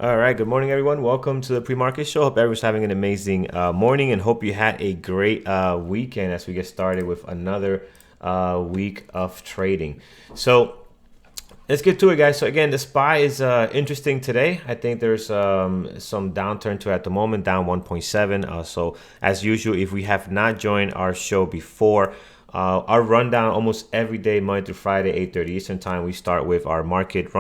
All right, good morning, everyone. Welcome to the pre-market show. Hope everyone's having an amazing morning and hope you had a great weekend as we get started with another week of trading. So let's get to it, guys. So again, the SPY is interesting today. I think there's some downturn to it at the moment, down 1.7. So as usual, if we have not joined our show before, our rundown almost every day, Monday through Friday, 8:30 Eastern time. We start with our market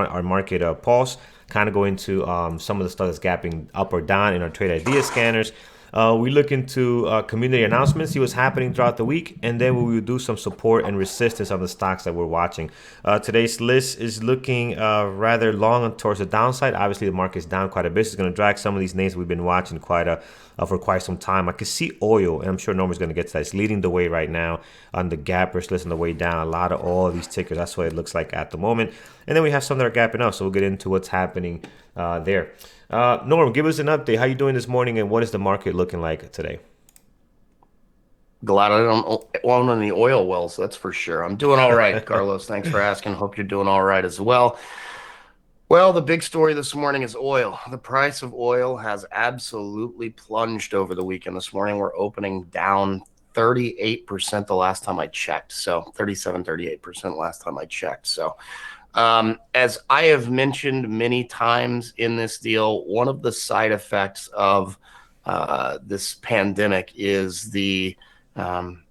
pulse, kind of go into some of the stuff that's gapping up or down in our trade idea scanners. We look into community announcements, see what's happening throughout the week, and then we will do some support and resistance on the stocks that we're watching. Today's list is looking rather long towards the downside. Obviously, the market's down quite a bit. It's going to drag some of these names we've been watching for quite some time. I can see oil, and I'm sure Norman's going to get to that. It's leading the way right now on the gappers list on the way down. A lot of all of these tickers. That's what it looks like at the moment. And then we have some that are gapping up, so we'll get into what's happening there. Norm, give us an update. How you doing this morning, and what is the market looking like today? Glad I don't own any oil wells, that's for sure. I'm doing all right, Carlos. Thanks for asking. Hope you're doing all right as well. Well, the big story this morning is oil. The price of oil has absolutely plunged over the weekend. This morning, we're opening down 38% the last time I checked. So 37, 38% last time I checked. So as I have mentioned many times in this deal, one of the side effects of this pandemic is the um,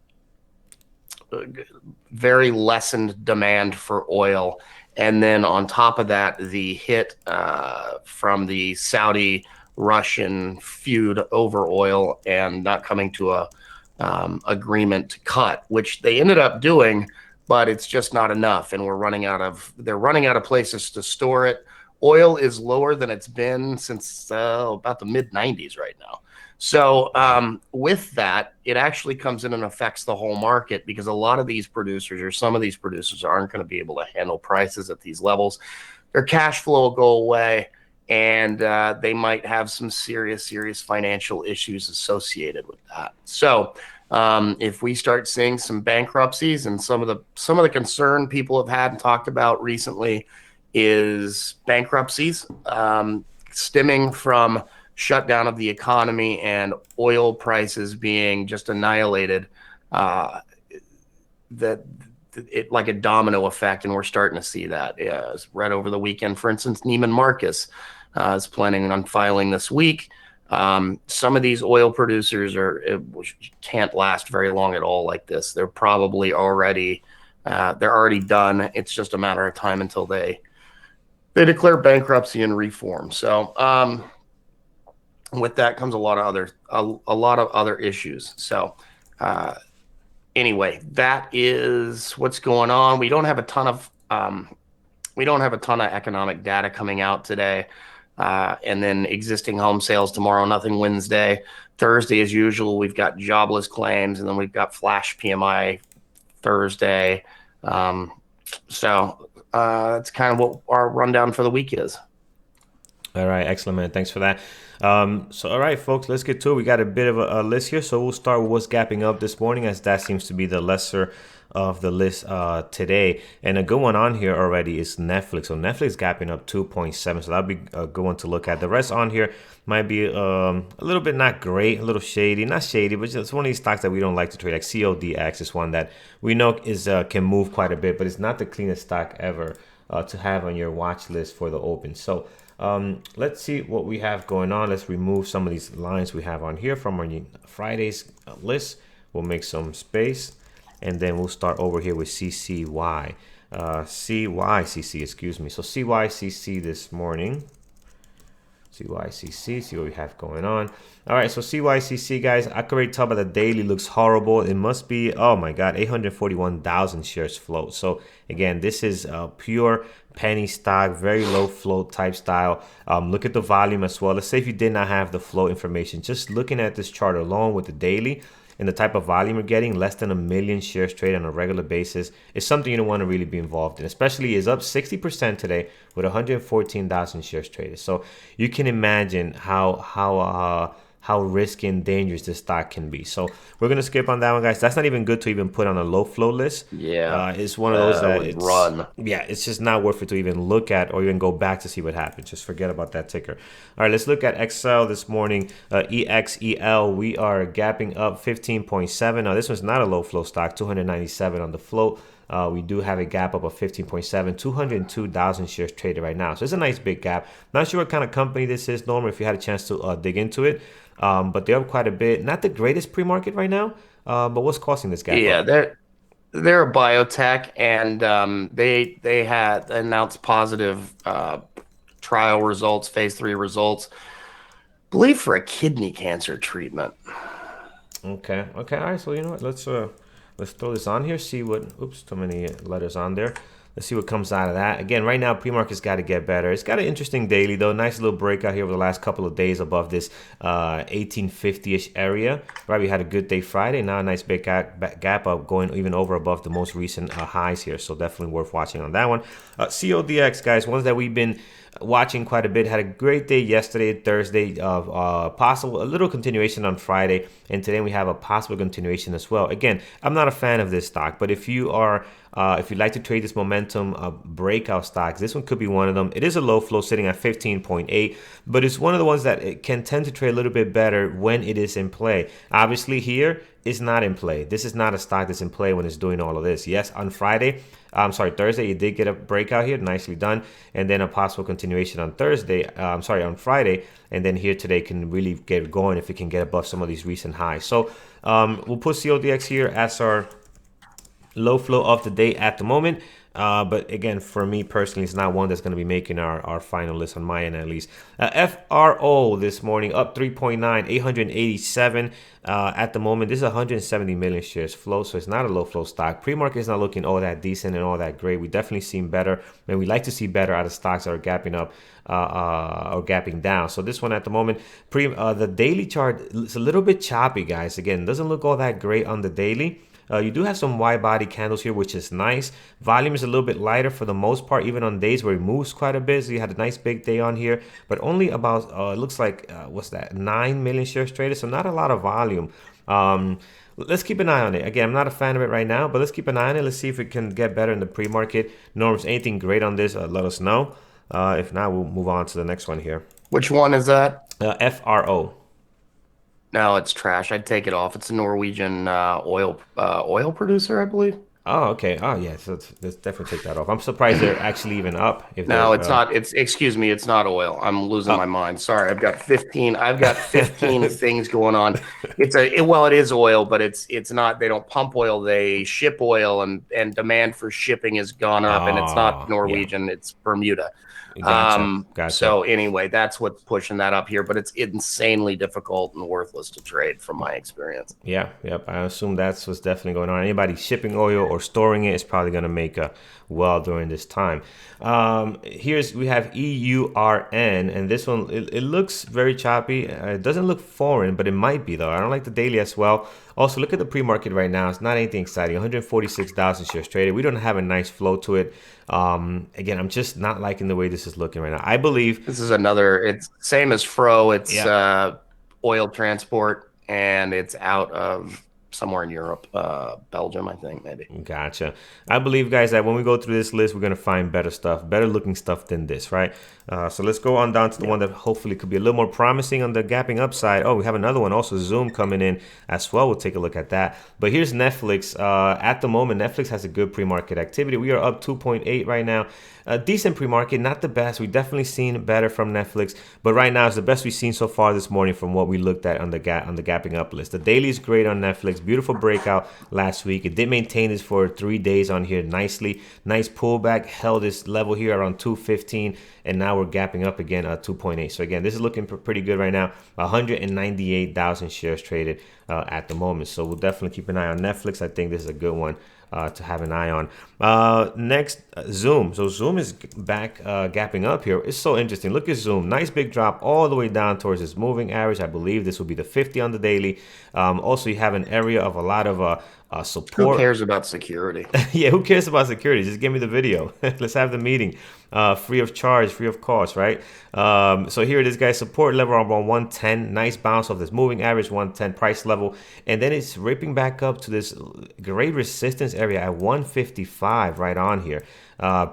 very lessened demand for oil. And then on top of that, the hit from the Saudi Russian feud over oil and not coming to a agreement to cut, which they ended up doing, but it's just not enough. And they're running out of places to store it. Oil is lower than it's been since about the mid 90s right now. So Wow. with that, it actually comes in and affects the whole market because a lot of these producers or some of these producers aren't going to be able to handle prices at these levels. Their cash flow will go away, and they might have some serious financial issues associated with that. So if we start seeing some bankruptcies and some of the concern people have had and talked about recently is bankruptcies stemming from shutdown of the economy and oil prices being just annihilated, uh, that it like a domino effect, and we're starting to see that. Yeah, as read over the weekend, for instance, Neiman Marcus is planning on filing this week. Some of these oil producers can't last very long at all like this. They're already done. It's just a matter of time until they declare bankruptcy and reform. So with that comes a lot of other issues. So uh, anyway, that is what's going on. We don't have a ton of economic data coming out today. And then existing home sales tomorrow, nothing Wednesday. Thursday, as usual, we've got jobless claims, and then we've got flash PMI Thursday. Um, so that's kind of what our rundown for the week is. All right, excellent, man. Thanks for that. All right, folks, let's get to it. We got a bit of a list here, so we'll start with what's gapping up this morning, as that seems to be the lesser of the list today. And a good one on here already is Netflix. So Netflix gapping up 2.7, so that'll be a good one to look at. The rest on here might be a little bit not great, a little shady, not shady, but just one of these stocks that we don't like to trade. Like CODX is one that we know is can move quite a bit, but it's not the cleanest stock ever to have on your watch list for the open. So let's see what we have going on. Let's remove some of these lines we have on here from our Friday's list. We'll make some space, and then we'll start over here with CCY. CYCC, excuse me. So CYCC this morning. CYCC, see what we have going on. All right, so CYCC, guys, I can already tell by the daily looks horrible. It must be, oh my God, 841,000 shares float. So again, this is a pure penny stock, very low float type style. Look at the volume as well. Let's say if you did not have the flow information, just looking at this chart alone with the daily, and the type of volume you're getting, less than a million shares traded on a regular basis, is something you don't want to really be involved in. Especially is up 60% today with 114,000 shares traded. So you can imagine how how risky and dangerous this stock can be. So we're gonna skip on that one, guys. That's not even good to even put on a low flow list. Yeah, It's one of those I that would run. it's just not worth it to even look at or even go back to see what happens. Just forget about that ticker. All right, let's look at Excel this morning. EXEL, we are gapping up 15.7. Now this one's not a low flow stock, 297 on the float. We do have a gap up of 15.7, 202,000 shares traded right now. So it's a nice big gap. Not sure what kind of company this is, Norman, if you had a chance to dig into it. But they're up quite a bit. Not the greatest pre-market right now, but what's causing this gap Yeah, up? they're a biotech, and they had announced positive trial results, phase 3 results, believe for a kidney cancer treatment. Okay. Okay. All right. So you know what? Let's throw this on here. See what. Oops. Too many letters on there. Let's see what comes out of that. Again, right now, pre-market's got to get better. It's got an interesting daily, though. Nice little breakout here over the last couple of days above this 1850-ish area. Right, we had a good day Friday. Now a nice big gap up going even over above the most recent highs here. So definitely worth watching on that one. CODX, guys, ones that we've been watching quite a bit. Had a great day yesterday, Thursday. Possible a little continuation on Friday, and today we have a possible continuation as well. Again, I'm not a fan of this stock, but if you are, if you'd like to trade this momentum breakout stocks, this one could be one of them. It is a low flow sitting at 15.8, but it's one of the ones that it can tend to trade a little bit better when it is in play. Obviously, here it's not in play. This is not a stock that's in play when it's doing all of this. Yes, on Friday. Thursday, you did get a breakout here, nicely done, and then a possible continuation on on Friday, and then here today can really get going if it can get above some of these recent highs. So we'll put CODX here as our low flow of the day at the moment. But again, for me personally, it's not one that's going to be making our final list on my end at least. FRO this morning up 3.9, 887 at the moment. This is 170 million shares flow, so it's not a low flow stock. Pre-market is not looking all that decent and all that great. We definitely seen better, and we like to see better out of stocks that are gapping up or gapping down. So this one at the moment, the daily chart is a little bit choppy, guys. Again, doesn't look all that great on the daily. You do have some wide body candles here, which is nice. Volume is a little bit lighter for the most part, even on days where it moves quite a bit. So you had a nice big day on here, but only about, it looks like, what's that, 9 million shares traded. So not a lot of volume. Let's keep an eye on it. Again, I'm not a fan of it right now, but let's keep an eye on it. Let's see if it can get better in the pre-market. Norms, anything great on this, let us know. If not, we'll move on to the next one here. Which one is that? FRO. No, it's trash. I'd take it off. It's a Norwegian oil producer, I believe. Oh, okay. Oh, yeah. So let's definitely take that off. I'm surprised they're actually even up. If No, they're, it's not. It's excuse me, it's not oil. I'm losing my oh, mind. Sorry, I've got 15. I've got 15 things going on. Well, it is oil, but it's not. They don't pump oil. They ship oil, and demand for shipping has gone up. And it's not yeah. Norwegian. It's Bermuda. Gotcha. So anyway, that's what's pushing that up here. But it's insanely difficult and worthless to trade, from my experience. Yeah, yep. I assume that's what's definitely going on. Anybody shipping oil or storing it is probably going to make a well during this time. We have EURN, and this one it looks very choppy. It doesn't look foreign, but it might be though. I don't like the daily as well. Also, look at the pre-market right now. It's not anything exciting. 146,000 shares traded. We don't have a nice flow to it. Again, I'm just not liking the way this is looking right now. I believe This is another. It's same as Fro. It's yeah. oil transport, and it's out of somewhere in Europe, Belgium, I think, maybe. Gotcha. I believe, guys, that when we go through this list, we're going to find better stuff, better looking stuff than this, right? So let's go on down to the one that hopefully could be a little more promising on the gapping upside. Oh, we have another one, also Zoom coming in as well. We'll take a look at that. But here's Netflix. At the moment, Netflix has a good pre-market activity. We are up 2.8 right now. Decent pre-market, not the best. We've definitely seen better from Netflix, but right now it's the best we've seen so far this morning from what we looked at on the gapping up list. The daily is great on Netflix. Beautiful breakout last week. It did maintain this for 3 days on here nicely. Nice pullback, held this level here around 215, and now we're gapping up again at 2.8. So again, this is looking pretty good right now. 198,000 shares traded at the moment. So we'll definitely keep an eye on Netflix. I think this is a good one to have an eye on. Next, Zoom. So Zoom is back gapping up here. It's so interesting. Look at Zoom. Nice big drop all the way down towards this moving average. I believe this will be the 50 on the daily. Also, you have an area of a lot of support. Who cares about security? Yeah, who cares about security? Just give me the video. Let's have the meeting. free of charge, free of cost, right? So here it is, guys. Support level around 110. Nice bounce off this moving average 110 price level, and then it's ripping back up to this great resistance area at 155 right on here.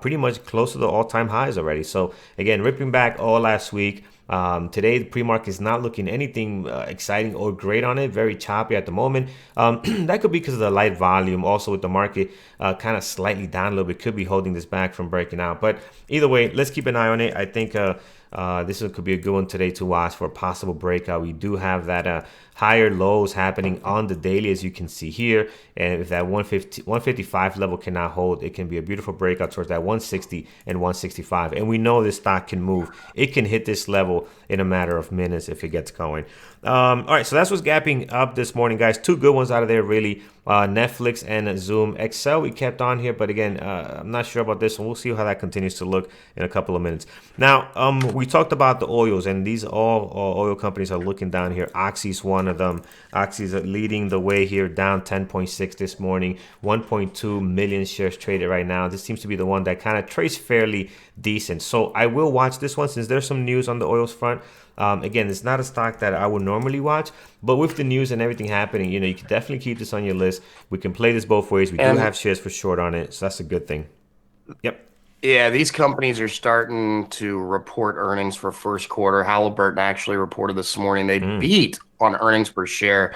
Pretty much close to the all-time highs already. So again, ripping back all last week. Today, the pre-market is not looking anything exciting or great on it. Very choppy at the moment. That could be because of the light volume. Also, with the market kind of slightly down a little bit, could be holding this back from breaking out. But either way, let's keep an eye on it. I think this one could be a good one today to watch for a possible breakout. We do have that higher lows happening on the daily, as you can see here. And if that 155 level cannot hold, it can be a beautiful breakout towards that 160 and 165. And we know this stock can move. It can hit this level in a matter of minutes if it gets going. All right, so that's what's gapping up this morning, guys. Two good ones out of there, really. Netflix and Zoom. Excel we kept on here, but again, I'm not sure about this one. We'll see how that continues to look in a couple of minutes. Now, we talked about the oils, and these all oil companies are looking down here. Oxy's one of them. Oxy's leading the way here, down 10.6 this morning. 1.2 million shares traded right now. This seems to be the one that kind of trades fairly decent. So I will watch this one since there's some news on the oils front. Again, it's not a stock that I would normally watch, but with the news and everything happening, you can definitely keep this on your list. We can play this both ways. We do have shares for short on it, so that's a good thing. Yep. Yeah, these companies are starting to report earnings for first quarter. Halliburton actually reported this morning they beat on earnings per share.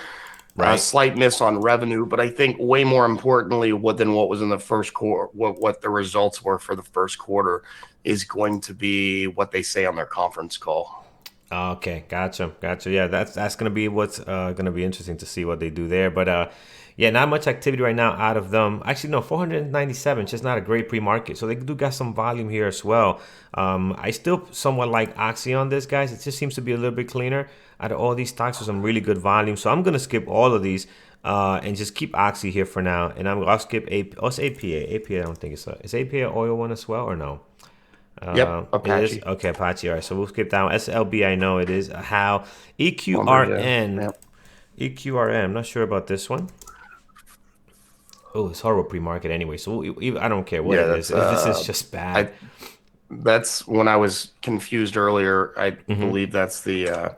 Right. A slight miss on revenue, but I think way more importantly than what was in the first quarter, what the results were for the first quarter is going to be what they say on their conference call. Okay, gotcha. Yeah, that's gonna be what's gonna be interesting to see what they do there. But yeah, not much activity right now out of them. Actually, no, 497, just not a great pre-market. So they do got some volume here as well. I still somewhat like Oxy on this, guys. It just seems to be a little bit cleaner out of all these stocks with some really good volume. So I'm gonna skip all of these and just keep Oxy here for now. And I'll skip APA. APA, I don't think is APA an oil one as well or no? Yep, Apache. It is? Okay, Apache. All right, so we'll skip that one. SLB, I know it is. How? Yeah. EQRN. EQRN. I'm not sure about this one. Oh, it's horrible pre-market anyway, so I don't care what it is. This is just bad. That's when I was confused earlier. I believe that's the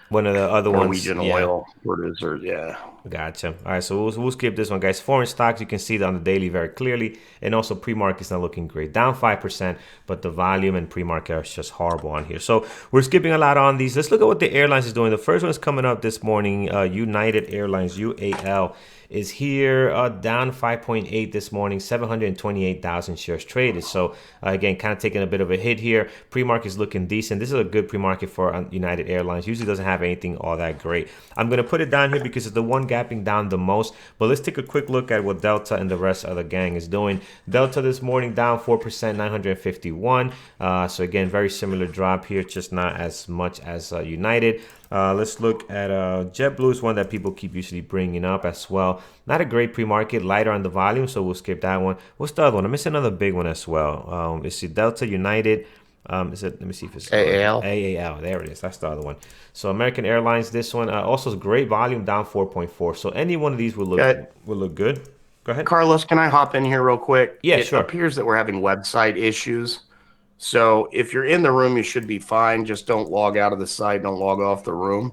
one of the other Norwegian ones. oil producers. Yeah. Gotcha. All right, so we'll skip this one, guys. Foreign stocks, you can see that on the daily very clearly, and also pre-market's not looking great, down 5%, but the volume and pre-market are just horrible on here. So we're skipping a lot on these. Let's look at what the airlines is doing. The first one's coming up this morning. United Airlines, UAL, is here, down 5.8 this morning, 728,000 shares traded. So again, kind of taking a bit of a hit here. Pre-market is looking decent. This is a good pre-market for United Airlines. Usually doesn't have anything all that great. I'm going to put it down here because it's the one gapping down the most. But let's take a quick look at what Delta and the rest of the gang is doing. Delta this morning down 4%, 951. So again, very similar drop here, just not as much as United. Let's look at Jetblue is one that people keep usually bringing up as well. Not a great pre-market, lighter on the volume, so we'll skip that one. What's the other one? I missed another big one as well. It's Delta, United. Is it? Let me see if it's AAL. AAL. There it is. That's the other one. So American Airlines. This one also great volume, down 4.4. So any one of these will look good. Go ahead, Carlos. Can I hop in here real quick? Yeah, sure. It appears that we're having website issues. So if you're in the room, you should be fine. Just don't log out of the site. Don't log off the room,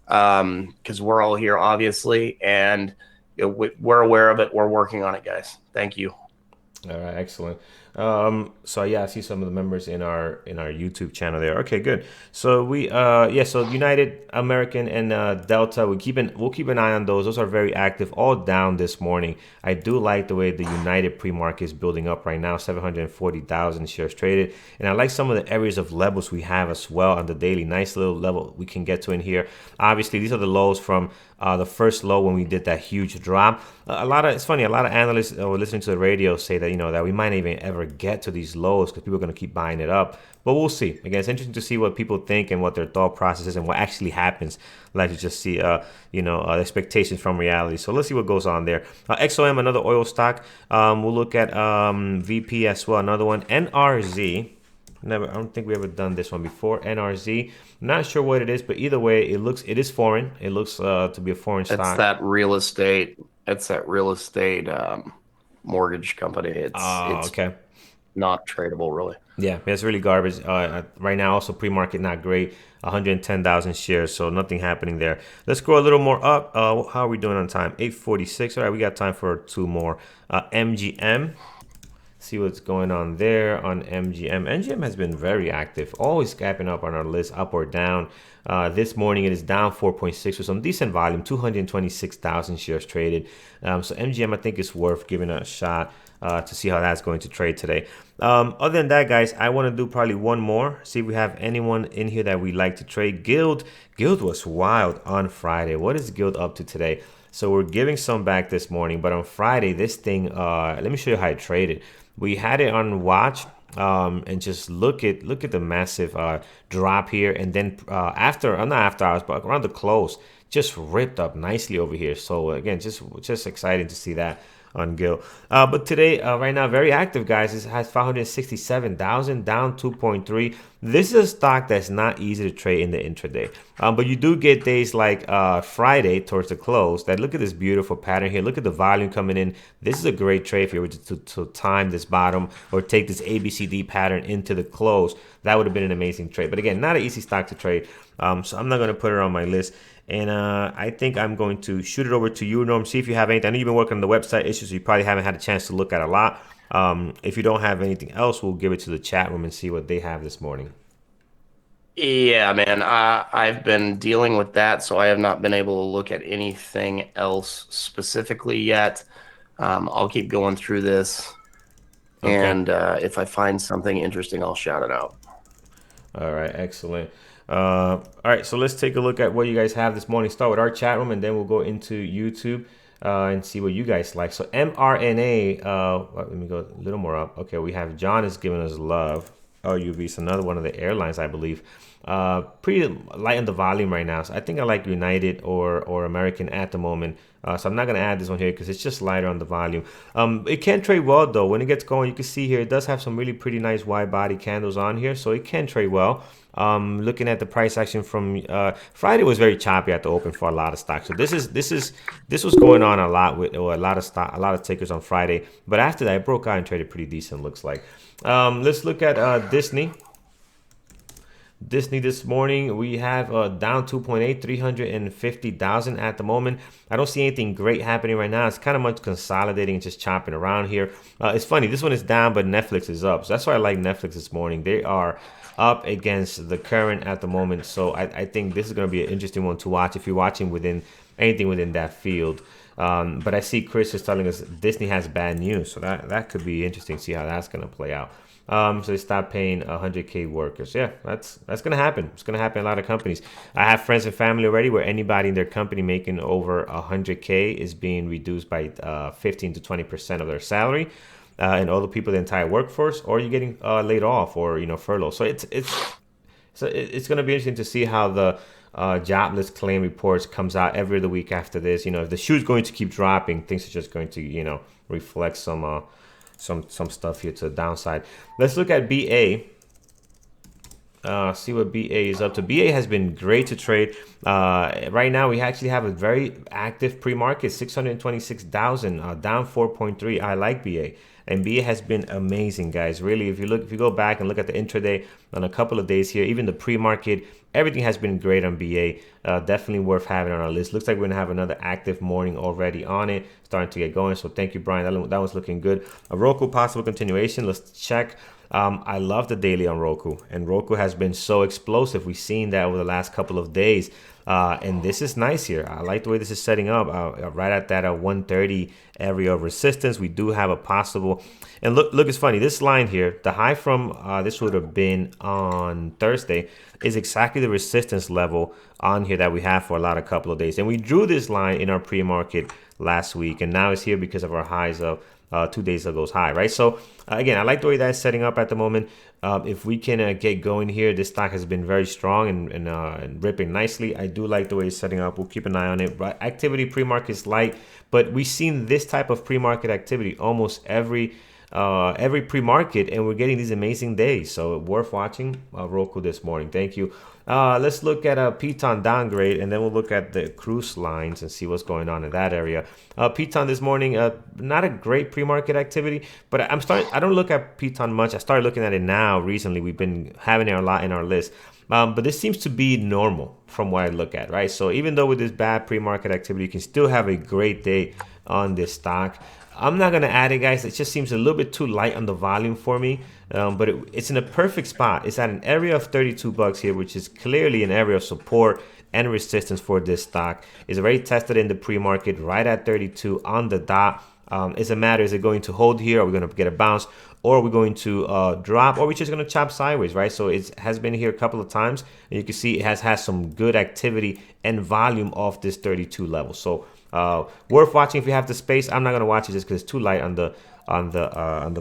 because we're all here, obviously, and we're aware of it. We're working on it, guys. Thank you. All right, excellent. So yeah, I see some of the members in our YouTube channel there. Okay, good. So so United, American, and Delta, we'll keep an eye on those. Those are very active, all down this morning. I do like the way the United pre-market is building up right now, 740,000 shares traded, and I like some of the areas of levels we have as well on the daily. Nice little level we can get to in here. Obviously, these are the lows from the first low when we did that huge drop. It's funny, a lot of analysts were listening to the radio say that that we might not even ever get to these lows because people are going to keep buying it up. But we'll see. Again, it's interesting to see what people think and what their thought process is and what actually happens. Like to just see, expectations from reality. So let's see what goes on there. XOM, another oil stock. We'll look at VP as well, another one. NRZ. I don't think we ever done this one before. NRZ. Not sure what it is, but either way, it is foreign. It looks to be a foreign stock. It's that real estate. It's that real estate mortgage company. It's okay. not tradable, really. Yeah, it's really garbage. Right now, also pre-market not great. 110,000 shares, so nothing happening there. Let's go a little more up. How are we doing on time? 8:46. All right, we got time for two more. MGM. See what's going on there on MGM. MGM has been very active, always gapping up on our list, up or down. This morning it is down 4.6 with some decent volume, 226,000 shares traded. So MGM, I think, is worth giving a shot to see how that's going to trade today. Other than that, guys, I want to do probably one more. See if we have anyone in here that we like to trade. Guild was wild on Friday. What is Guild up to today? So we're giving some back this morning, but on Friday, this thing, let me show you how I traded. We had it on watch, and just look at the massive drop here, and then after, not after hours, but around the close, just ripped up nicely over here. So again, just exciting to see that on Gil. But today, right now, very active, guys. It has 567,000, down 2.3. This is a stock that's not easy to trade in the intraday. But you do get days like Friday towards the close that look at this beautiful pattern here. Look at the volume coming in. This is a great trade if you were to time this bottom or take this ABCD pattern into the close. That would have been an amazing trade. But again, not an easy stock to trade. So I'm not going to put it on my list. And I think I'm going to shoot it over to you, Norm. See if you have anything. I know you've been working on the website issues, so you probably haven't had a chance to look at a lot. If you don't have anything else, we'll give it to the chat room and see what they have this morning. Yeah, man, I've been dealing with that, so I have not been able to look at anything else specifically yet. I'll keep going through this, Okay. and if I find something interesting, I'll shout it out. All right. Excellent. All right. So let's take a look at what you guys have this morning. Start with our chat room, and then we'll go into YouTube and see what you guys like. So mRNA. Let me go a little more up. Okay. We have John is giving us love. Oh, UV. It's another one of the airlines, I believe. Pretty light on the volume right now. So I think I like United or American at the moment. So I'm not going to add this one here because it's just lighter on the volume. It can trade well, though. When it gets going, you can see here, it does have some really pretty nice wide body candles on here. So it can trade well. Looking at the price action from Friday was very choppy at the open for a lot of stocks. So this was going on a lot with a lot of tickers on Friday. But after that, it broke out and traded pretty decent, looks like. Let's look at Disney. Disney this morning, we have down 2.8, 350,000 at the moment. I don't see anything great happening right now. It's kind of much consolidating and just chopping around here. It's funny, this one is down, but Netflix is up. So that's why I like Netflix this morning. They are up against the current at the moment. So I think this is going to be an interesting one to watch if you're watching within anything within that field. But I see Chris is telling us Disney has bad news. So that could be interesting to see how that's going to play out. So they stopped paying 100K workers. Yeah, that's gonna happen. It's gonna happen in a lot of companies. I have friends and family already where anybody in their company making over 100K is being reduced by 15 to 20% of their salary, and all the people, the entire workforce, or you're getting laid off or furlough. So it's gonna be interesting to see how the jobless claim reports comes out every other week after this. If the shoe's going to keep dropping, things are just going to reflect some stuff here to the downside. Let's look at BA. See what BA is up to. BA has been great to trade. Right now, we actually have a very active pre-market, 626,000, down 4.3. I like BA. And BA has been amazing, guys. Really, if you go back and look at the intraday on a couple of days here, even the pre-market, everything has been great on BA. Definitely worth having on our list. Looks like we're gonna have another active morning already on it, starting to get going. So thank you, Brian. That was looking good. A Roku possible continuation. Let's check. I love the daily on Roku, and Roku has been so explosive. We've seen that over the last couple of days. And this is nice here. I like the way this is setting up right at that 130 area of resistance. We do have a possible, and look, it's funny. This line here, the high from this would have been on Thursday, is exactly the resistance level on here that we have for a couple of days. And we drew this line in our pre-market last week, and now it's here because of our highs of 2 days ago's high, right? So again, I like the way that's setting up at the moment. If we can get going here, this stock has been very strong and ripping nicely. I do like the way it's setting up. We'll keep an eye on it. But activity pre-market is light, but we've seen this type of pre-market activity almost every pre-market, and we're getting these amazing days. So worth watching Roku this morning. Thank you. Let's look at a Piton downgrade, and then we'll look at the cruise lines and see what's going on in that area. Piton this morning, not a great pre-market activity, but I don't look at Piton much. I started looking at it now recently. We've been having it a lot in our list. But this seems to be normal from what I look at, right? So even though with this bad pre-market activity, you can still have a great day on this stock. I'm not going to add it, guys. It just seems a little bit too light on the volume for me. But it's in a perfect spot. It's at an area of 32 bucks here, which is clearly an area of support and resistance for this stock. It's already tested in the pre-market right at 32 on the dot. It's a matter, is it going to hold here? Are we going to get a bounce? Or are we going to drop? Or are we just going to chop sideways, right? So it has been here a couple of times. And you can see it has had some good activity and volume off this 32 level. So worth watching if you have the space. I'm not going to watch it just because it's too light on the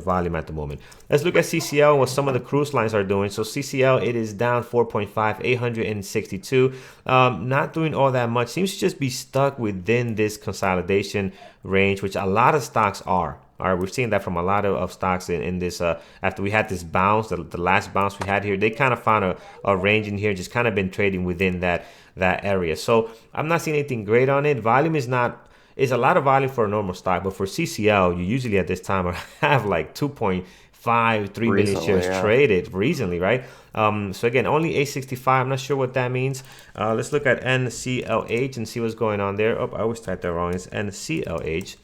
volume at the moment. Let's look at CCL and what some of the cruise lines are doing. So CCL, it is down 4.5, 862. Not doing all that much. Seems to just be stuck within this consolidation range, which a lot of stocks are. All right, we've seen that from a lot of stocks in this. After we had this bounce, the last bounce we had here, they kind of found a range in here, just kind of been trading within that area. So I'm not seeing anything great on it. Volume is not. It's a lot of volume for a normal stock, but for CCL, you usually at this time have like 2.5, 3 million shares traded recently, right? So again, only 865. I'm not sure what that means. Let's look at NCLH and see what's going on there. Oh, I always typed that wrong. It's NCLH.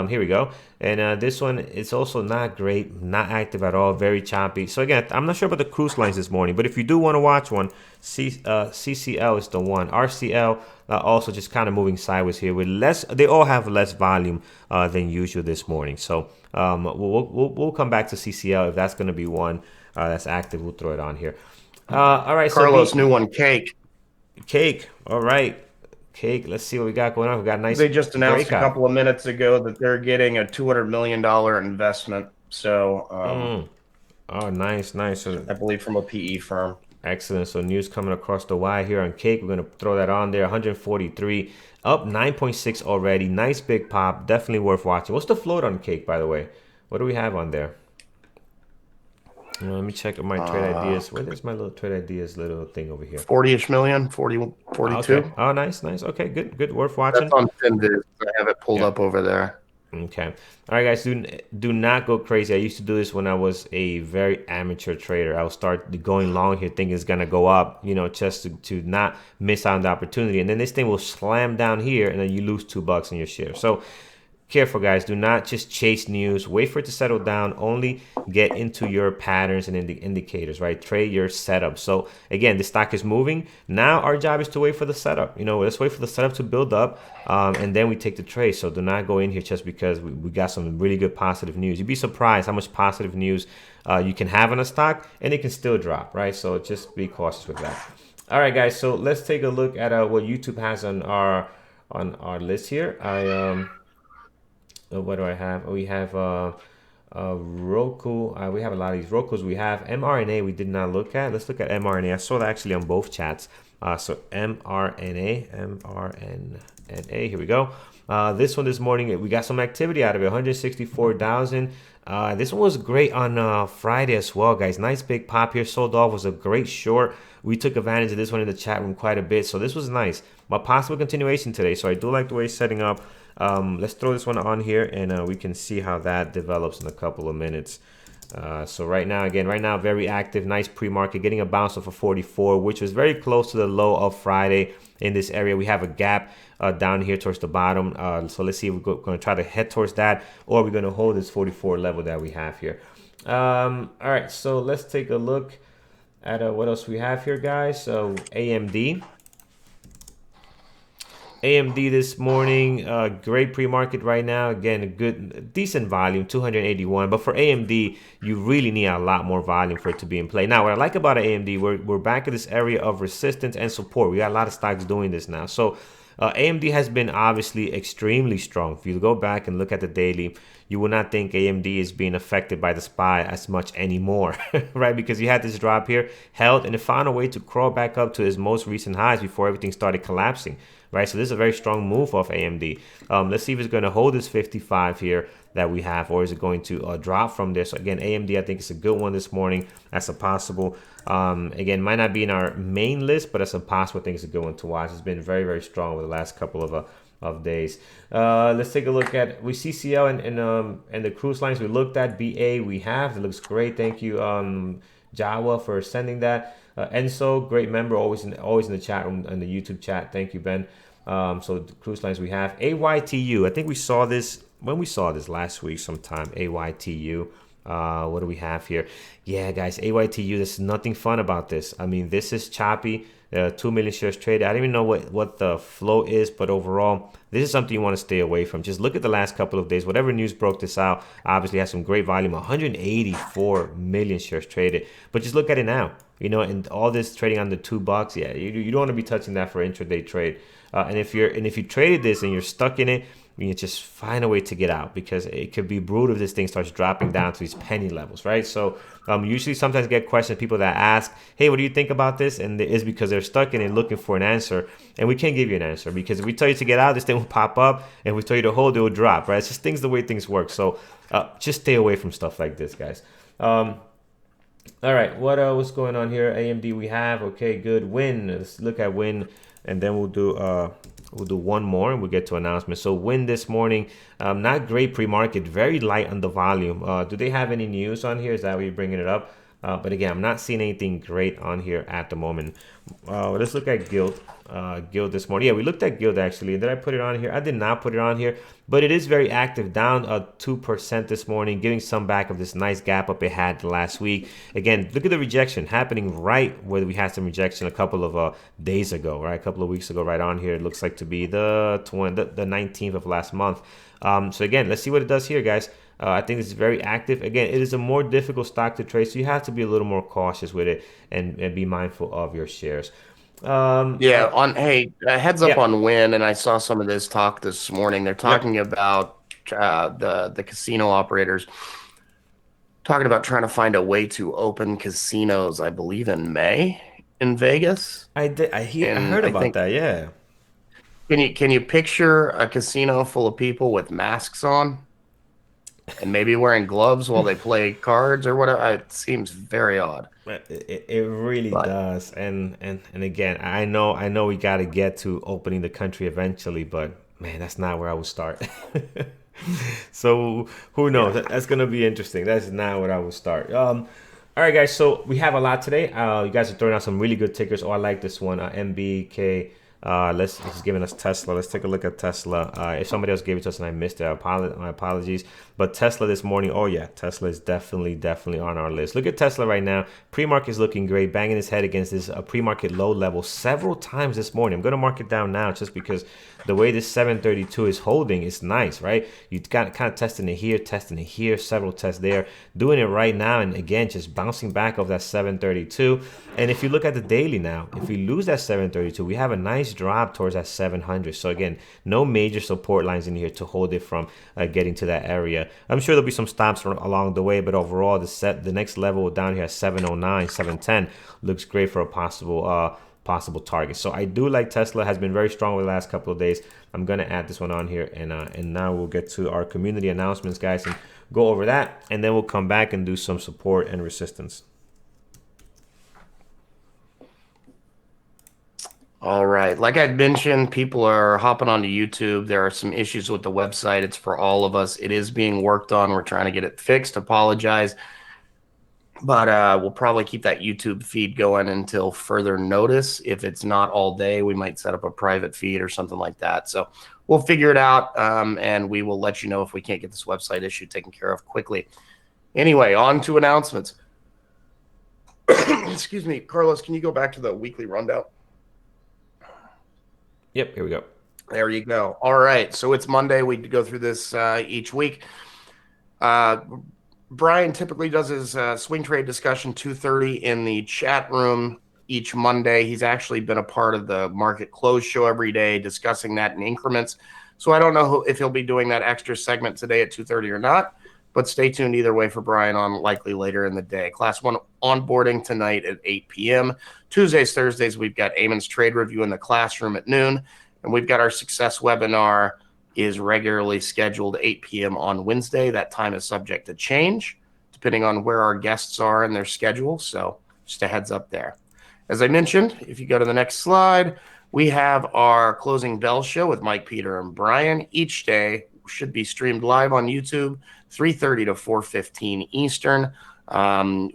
Here we go. And this one, it's also not great, not active at all, very choppy. So again, I'm not sure about the cruise lines this morning, but if you do want to watch one, CCL is the one. RCL also just kind of moving sideways here with less. They all have less volume than usual this morning. So we'll come back to CCL if that's going to be one that's active. We'll throw it on here. All right, Carlos, new one, Cake. All right. Cake. Let's see what we got going on. We got a nice. They just announced a couple of minutes ago that they're getting a $200 million investment. So, oh, nice. So, I believe from a PE firm. Excellent. So news coming across the wire here on Cake. We're going to throw that on there. 143, up 9.6 already. Nice big pop. Definitely worth watching. What's the float on Cake, by the way? What do we have on there? Let me check my trade ideas. Where is my little trade ideas little thing over here? 40-ish million, 42. Okay. Oh, nice. Okay, good. Worth watching. That's on FinViz. I have it pulled up over there. Okay. All right, guys, do not go crazy. I used to do this when I was a very amateur trader. I would start going long here thinking it's going to go up, just to not miss out on the opportunity. And then this thing will slam down here, and then you lose $2 in your share. So careful, guys. Do not just chase news. Wait for it to settle down. Only get into your patterns and indicators, right? Trade your setup. So again, the stock is moving. Now our job is to wait for the setup. Let's wait for the setup to build up, and then we take the trade. So do not go in here just because we got some really good positive news. You'd be surprised how much positive news you can have on a stock, and it can still drop, right? So just be cautious with that. All right, guys. So let's take a look at what YouTube has on our list here. What do I have? We have Roku. We have a lot of these Rokus. We have Mrna. We did not look at. Let's look at Mrna. I saw that actually on both chats. So Mrna. Here we go. This one this morning, we got some activity out of it. 164,000. This one was great on Friday as well, guys. Nice big pop here. Sold off. Was a great short. We took advantage of this one in the chat room quite a bit. So this was nice. But possible continuation today. So I do like the way it's setting up. Let's throw this one on here, and we can see how that develops in a couple of minutes. So right now, very active, nice pre-market, getting a bounce off of 44, which was very close to the low of Friday in this area. We have a gap down here towards the bottom. So let's see if we're going to try to head towards that, or we're going to hold this 44 level that we have here. All right, so let's take a look at what else we have here, guys. So AMD this morning, great pre-market right now. Again, a decent volume, 281. But for AMD, you really need a lot more volume for it to be in play. Now, what I like about AMD, we're back in this area of resistance and support. We got a lot of stocks doing this now. So AMD has been obviously extremely strong. If you go back and look at the daily, you will not think AMD is being affected by the SPY as much anymore, right? Because you had this drop here, held, and it found a way to crawl back up to its most recent highs before everything started collapsing, right? So this is a very strong move off AMD. Let's see if it's going to hold this 55 here. that we have, or is it going to drop from there? So again, AMD, I think it's a good one this morning. That's a possible. Again, might not be in our main list, but it's a possible thing. It's a good one to watch. It's been very, very strong over the last couple of days. Let's take a look at we CCL and the cruise lines. We looked at BA. We have it looks great. Thank you, Jawa, for sending that. Enso, great member, always in the chat room in the YouTube chat. Thank you, Ben. So the cruise lines we have AYTU. I think we saw this when we saw this last week sometime. AYTU. What do we have here? Yeah, guys, AYTU. There's nothing fun about this. I mean, this is choppy. 2 million shares traded. I don't even know what the flow is, but overall, this is something you want to stay away from. Just look at the last couple of days. Whatever news broke this out, obviously has some great volume. 184 million shares traded. But just look at it now. And all this trading under $2. Yeah, you don't want to be touching that for intraday trade. And if you traded this and you're stuck in it, you just find a way to get out, because it could be brutal if this thing starts dropping down to these penny levels, right? So usually sometimes get questions, people that ask, hey, what do you think about this? And it is because they're stuck in it looking for an answer, and we can't give you an answer, because if we tell you to get out, this thing will pop up, and if we tell you to hold, it will drop, right? It's just the way things work. So just stay away from stuff like this, guys. All right, what's going on here? AMD we have, okay, good. Win, let's look at Win, and then we'll do one more and we'll get to announcements. So Win this morning, not great pre-market, very light on the volume. Do they have any news on here? Is that why you're bringing it up? But again, I'm not seeing anything great on here at the moment. Let's look at Guild. Guild this morning. Yeah, we looked at Guild actually. Did I put it on here? I did not put it on here, but it is very active, down 2% this morning, giving some back of this nice gap up it had last week. Again, look at the rejection happening right where we had some rejection a couple of days ago, right? A couple of weeks ago, right on here. It looks like to be the 19th of last month. So again, let's see what it does here, guys. I think this is very active. Again, it is a more difficult stock to trade, so you have to be a little more cautious with it and be mindful of your shares. Heads up on Win, and I saw some of this talk this morning. They're talking about the casino operators talking about trying to find a way to open casinos, I believe in May in Vegas. I heard about that. Yeah. Can you picture a casino full of people with masks on and maybe wearing gloves while they play cards or whatever? It seems very odd. It really does. And again, I know we got to get to opening the country eventually, but man, that's not where I would start. So who knows? That's gonna be interesting. That's not where I would start. All right, guys. So we have a lot today. You guys are throwing out some really good tickers. Oh, I like this one. MBK. He's giving us Tesla. Let's take a look at Tesla. If somebody else gave it to us and I missed it, my apologies. But Tesla this morning, oh yeah, Tesla is definitely on our list. Look at Tesla right now. Pre-market is looking great, banging his head against this pre-market low level several times this morning. I'm going to mark it down now just because the way this 732 is holding is nice, right? You got kind of testing it here, several tests there, doing it right now, and again, just bouncing back off that 732. And if you look at the daily now, if we lose that 732, we have a nice drop towards that 700. So again, no major support lines in here to hold it from getting to that area. I'm sure there'll be some stops along the way, but overall, the next level down here at 709, 710 looks great for a possible target. So I do like Tesla. Has been very strong over the last couple of days. I'm gonna add this one on here, and now we'll get to our community announcements, guys, and go over that, and then we'll come back and do some support and resistance. All right. Like I mentioned, people are hopping onto YouTube. There are some issues with the website. It's for all of us. It is being worked on. We're trying to get it fixed. Apologize. But we'll probably keep that YouTube feed going until further notice. If it's not all day, we might set up a private feed or something like that. So we'll figure it out, and we will let you know if we can't get this website issue taken care of quickly. Anyway, on to announcements. Excuse me. Carlos, can you go back to the weekly rundown? Yep, here we go. There you go. All right. So it's Monday. We go through this each week. Brian typically does his swing trade discussion 2:30 in the chat room each Monday. He's actually been a part of the market close show every day, discussing that in increments. So I don't know if he'll be doing that extra segment today at 2:30 or not, but stay tuned either way for Brian on likely later in the day. Class 1 onboarding tonight at 8 p.m. Tuesdays, Thursdays, we've got Eamon's trade review in the classroom at noon, and we've got our success webinar is regularly scheduled 8 p.m. on Wednesday. That time is subject to change depending on where our guests are in their schedule. So just a heads up there. As I mentioned, if you go to the next slide, we have our closing bell show with Mike, Peter, and Brian. Each day should be streamed live on YouTube, 3:30 to 4:15 Eastern.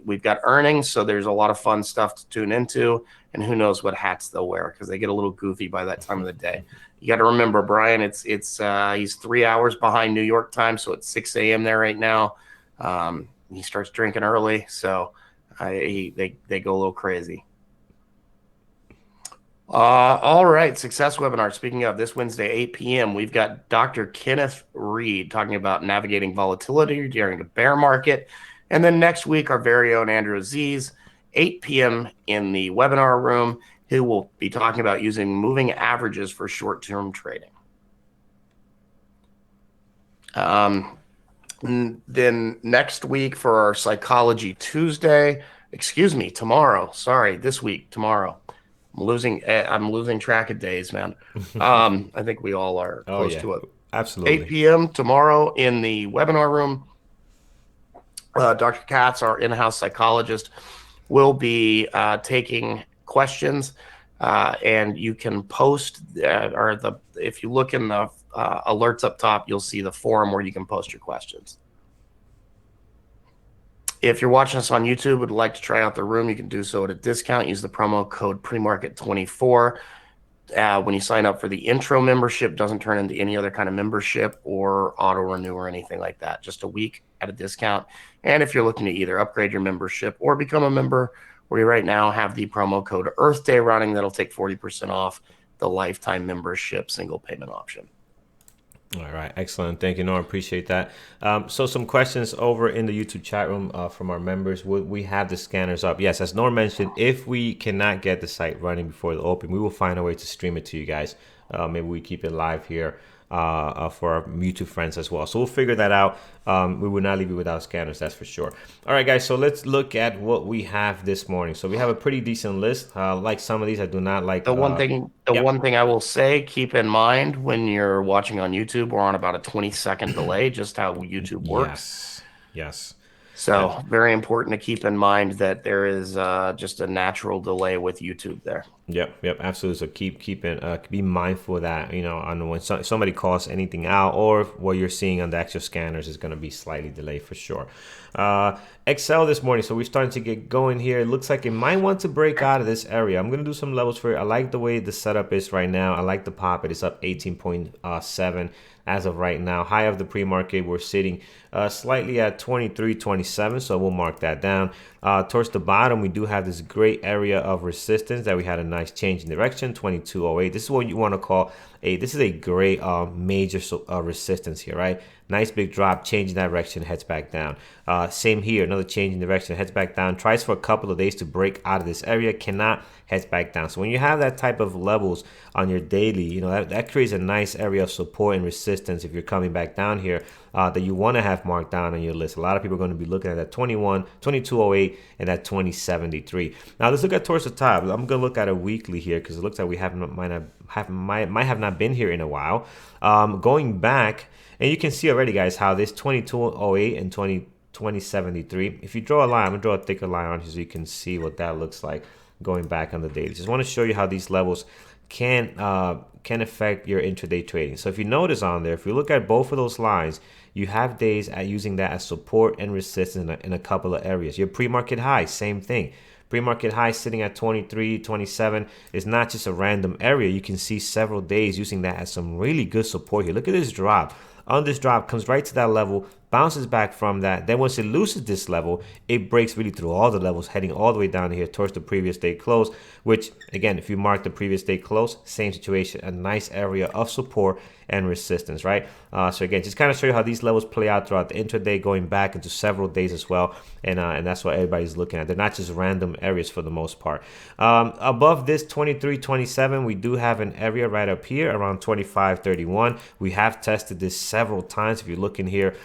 We've got earnings, so there's a lot of fun stuff to tune into, and who knows what hats they'll wear because they get a little goofy by that time of the day. You got to remember, Brian, he's 3 hours behind New York time, so it's 6 a.m. there right now. He starts drinking early, so they go a little crazy. All right, success webinar. Speaking of this Wednesday, 8 p.m., we've got Dr. Kenneth Reed talking about navigating volatility during the bear market. And then next week, our very own Andrew Aziz, 8 p.m. in the webinar room, who will be talking about using moving averages for short-term trading. Then next week for our Psychology Tuesday, tomorrow. Sorry, this week, tomorrow. I'm losing track of days, man. I think we all are close to it. Absolutely. 8 p.m. tomorrow in the webinar room. Dr. Katz, our in-house psychologist, will be taking questions, and you can post if you look in the alerts up top, you'll see the forum where you can post your questions. If you're watching us on YouTube and would like to try out the room, you can do so at a discount. Use the promo code PREMARKET24. When you sign up for the intro membership, doesn't turn into any other kind of membership or auto renew or anything like that. Just a week at a discount. And if you're looking to either upgrade your membership or become a member, we right now have the promo code Earth Day running. That'll take 40% off the lifetime membership single payment option. All right, excellent. Thank you, Norm. Appreciate that. So some questions over in the YouTube chat room from our members. We have the scanners up. Yes, as Norm mentioned, if we cannot get the site running before the open, we will find a way to stream it to you guys. Maybe we keep it live here for our YouTube friends as well. So we'll figure that out. We will not leave you without scanners, that's for sure. All right, guys, so let's look at what we have this morning. So we have a pretty decent list. Like some of these, I do not like. The one thing I will say, keep in mind when you're watching on YouTube, we're on about a 20-second delay, just how YouTube works. Yes. So very important to keep in mind that there is just a natural delay with YouTube there. Yep, absolutely. So be mindful of that, on when somebody calls anything out or what you're seeing on the actual scanners is going to be slightly delayed for sure. Excel this morning, so we're starting to get going here. It looks like it might want to break out of this area. I'm going to do some levels for it. I like the way the setup is right now. I like the pop. It is up 18.7 as of right now. High of the pre-market, we're sitting slightly at 23.27, so we'll mark that down. Towards the bottom, we do have this great area of resistance that we had a nice change in direction, 22.08. This is what you want to call this is a great major resistance here, right? Nice big drop, change in direction, heads back down. Same here, another change in direction, heads back down. Tries for a couple of days to break out of this area, cannot, heads back down. So when you have that type of levels on your daily, that creates a nice area of support and resistance if you're coming back down here that you want to have marked down on your list. A lot of people are going to be looking at that 22.08 and that 20.73. Now let's look at towards the top. I'm going to look at a weekly here because it looks like we might have not been here in a while. Going back, and you can see already, guys, how this 22.08 and 20.73. If you draw a line, I'm gonna draw a thicker line on here so you can see what that looks like going back on the daily. Just want to show you how these levels can affect your intraday trading. So if you notice on there, if you look at both of those lines, you have days at using that as support and resistance in a couple of areas. Your pre-market high, same thing. Pre-market high sitting at 23, 27 is not just a random area. You can see several days using that as some really good support here. Look at this drop. On this drop, comes right to that level, bounces back from that. Then once it loses this level, it breaks really through all the levels, heading all the way down here towards the previous day close, which, again, if you mark the previous day close, same situation, a nice area of support and resistance, right? So again, just kind of show you how these levels play out throughout the intraday, going back into several days as well, and that's what everybody's looking at. They're not just random areas for the most part. Above this 23.27, we do have an area right up here around 25.31. We have tested this several times. If you look in here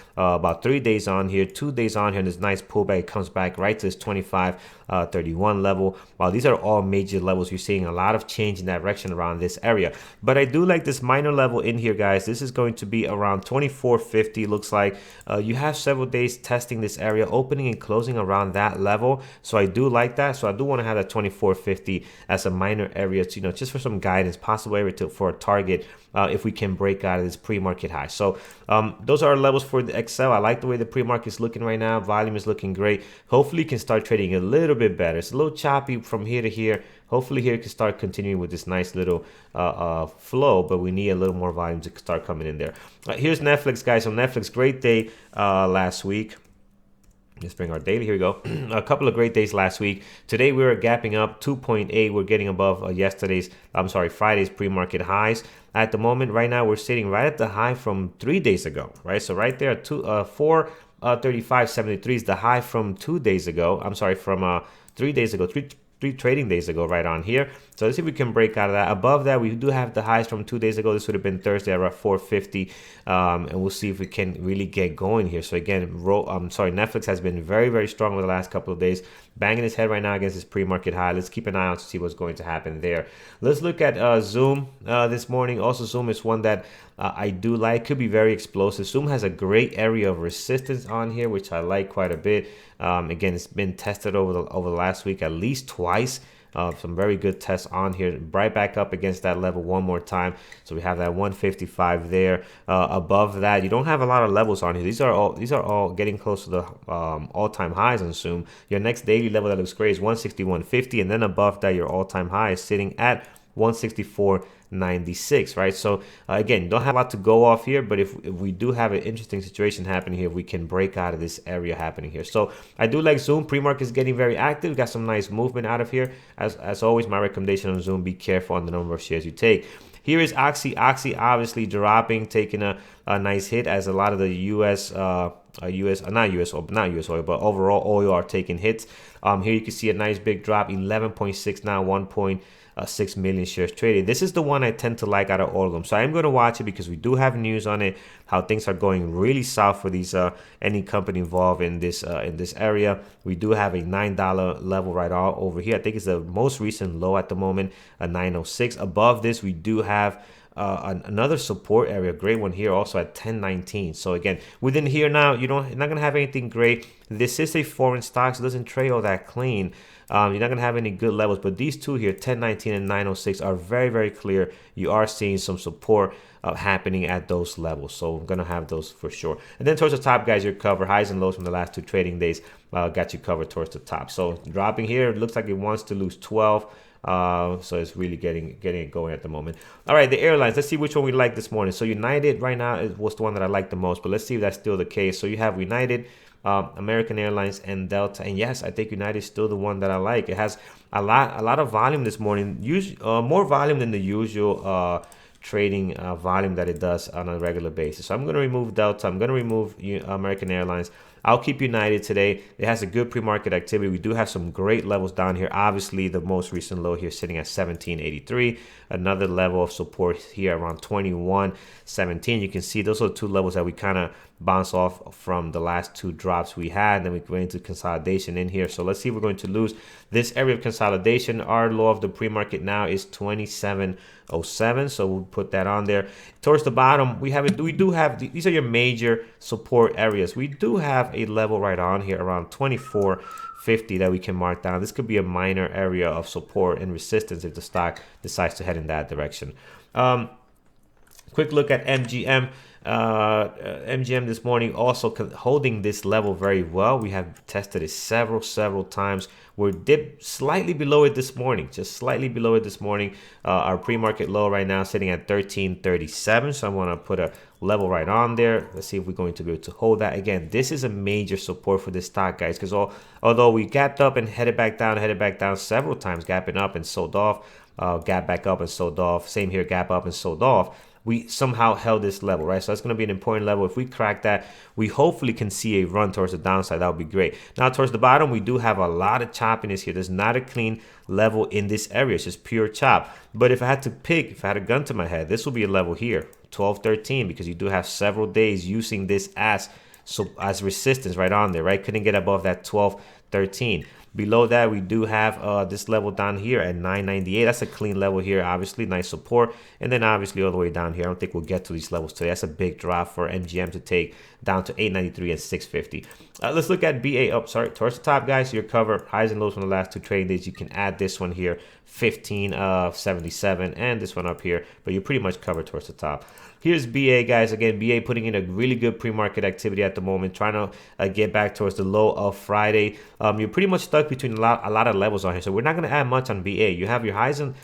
about 3 days on here, 2 days on here, and this nice pullback comes back right to this 25.31 level. While these are all major levels, you're seeing a lot of change in direction around this area. But I do like this minor level in here, guys. This is going to be around 24.50. Looks like you have several days testing this area, opening and closing around that level. So I do like that. So I do want to have that 24.50 as a minor area to, just for some guidance, possible area for a target if we can break out of this pre-market high. So those are our levels for the XL. I like the way the pre-market is looking right now. Volume is looking great. Hopefully you can start trading a little bit better. It's a little choppy from here to here. Hopefully here you can start continuing with this nice little flow, but we need a little more volume to start coming in there. Here's Netflix, guys. So Netflix, great day last week. Let's bring our daily. Here we go. A couple of great days last week. Today we were gapping up 2.8. We're getting above Friday's pre-market highs. At the moment, right now, we're sitting right at the high from 3 days ago, right? So right there, 435.73 is the high from 2 days ago. I'm sorry, from 3 days ago, three trading days ago, right on here. So let's see if we can break out of that. Above that, we do have the highs from 2 days ago. This would have been Thursday around 450, and we'll see if we can really get going here. So again, Netflix has been very, very strong over the last couple of days, banging its head right now against this pre-market high. Let's keep an eye on to see what's going to happen there. Let's look at Zoom this morning. Also, Zoom is one that I do like. Could be very explosive. Zoom has a great area of resistance on here, which I like quite a bit. Again, it's been tested over the last week at least twice. Some very good tests on here. Right back up against that level one more time. So we have that 155 there. Above that, you don't have a lot of levels on here. These are all getting close to the all-time highs on Zoom. Your next daily level that looks great is 161.50, and then above that, your all-time high is sitting at 164.96, right? So again, don't have a lot to go off here, but if we do have an interesting situation happening here, we can break out of this area happening here. So I do like Zoom. Pre-market is getting very active. Got some nice movement out of here. As always, my recommendation on Zoom: be careful on the number of shares you take. Here is Oxy. Oxy obviously dropping, taking a nice hit as a lot of the not US oil, but overall oil are taking hits. Here you can see a nice big drop, 11.6 now, 1.6 million shares traded. This is the one I tend to like out of all of them. So I'm going to watch it because we do have news on it, how things are going really south for these any company involved in this area. We do have a $9 level right all over here. I think it's the most recent low at the moment, a 906. Above this, we do have another support area, great one here, also at 1019. So again, within here now, you're not gonna have anything great. This is a foreign stock, so it doesn't trade all that clean. You're not gonna have any good levels, but these two here, 1019 and 906, are very, very clear. You are seeing some support happening at those levels, so I'm gonna have those for sure. And then towards the top, guys, your cover highs and lows from the last two trading days got you covered towards the top. So dropping here, it looks like it wants to lose 12. So it's really getting it going at the moment. All right, the airlines. Let's see which one we like this morning. So United right now was the one that I like the most, but let's see if that's still the case. So you have United, American Airlines, and Delta. And yes, I think United is still the one that I like. It has a lot of volume this morning. More volume than the usual trading volume that it does on a regular basis. So I'm going to remove Delta. I'm going to remove American Airlines. I'll keep United today. It has a good pre-market activity. We do have some great levels down here. Obviously, the most recent low here sitting at 1783. Another level of support here around 2117. You can see those are the two levels that we kind of bounce off from the last two drops we had. Then we go into consolidation in here. So let's see if we're going to lose this area of consolidation. Our low of the pre-market now is 2707. So we'll put that on there. Towards the bottom, we do have these are your major support areas. We do have a level right on here around 2450 that we can mark down. This could be a minor area of support and resistance if the stock decides to head in that direction. Quick look at MGM. MGM this morning also holding this level very well. We have tested it several times. We're dipped slightly below it this morning, just slightly below it this morning. Our pre-market low right now sitting at 1337. So I want to put a level right on there. Let's see if we're going to be able to hold that. Again, this is a major support for this stock, guys, because although we gapped up and headed back down several times, gapping up and sold off, gap back up and sold off. Same here, gap up and sold off. We somehow held this level, right? So that's going to be an important level. If we crack that, we hopefully can see a run towards the downside. That would be great. Now, towards the bottom, we do have a lot of choppiness here. There's not a clean level in this area. It's just pure chop. But if I had to pick, if I had a gun to my head, this will be a level here, 1213, because you do have several days using this as so as resistance right on there, right? Couldn't get above that 12.13. Below that, we do have this level down here at 998. That's a clean level here, obviously, nice support. And then obviously all the way down here, I don't think we'll get to these levels today. That's a big drop for MGM to take down to 893 and 650. Let's look at BA up, towards the top, guys. Your cover, highs and lows from the last 2 trading days. You can add this one here, 15.77, and this one up here, but you're pretty much covered towards the top. Here's BA, guys. Again, BA putting in a really good pre-market activity at the moment, trying to get back towards the low of Friday. You're pretty much stuck between a lot of levels on here, so we're not going to add much on BA. You have your highs and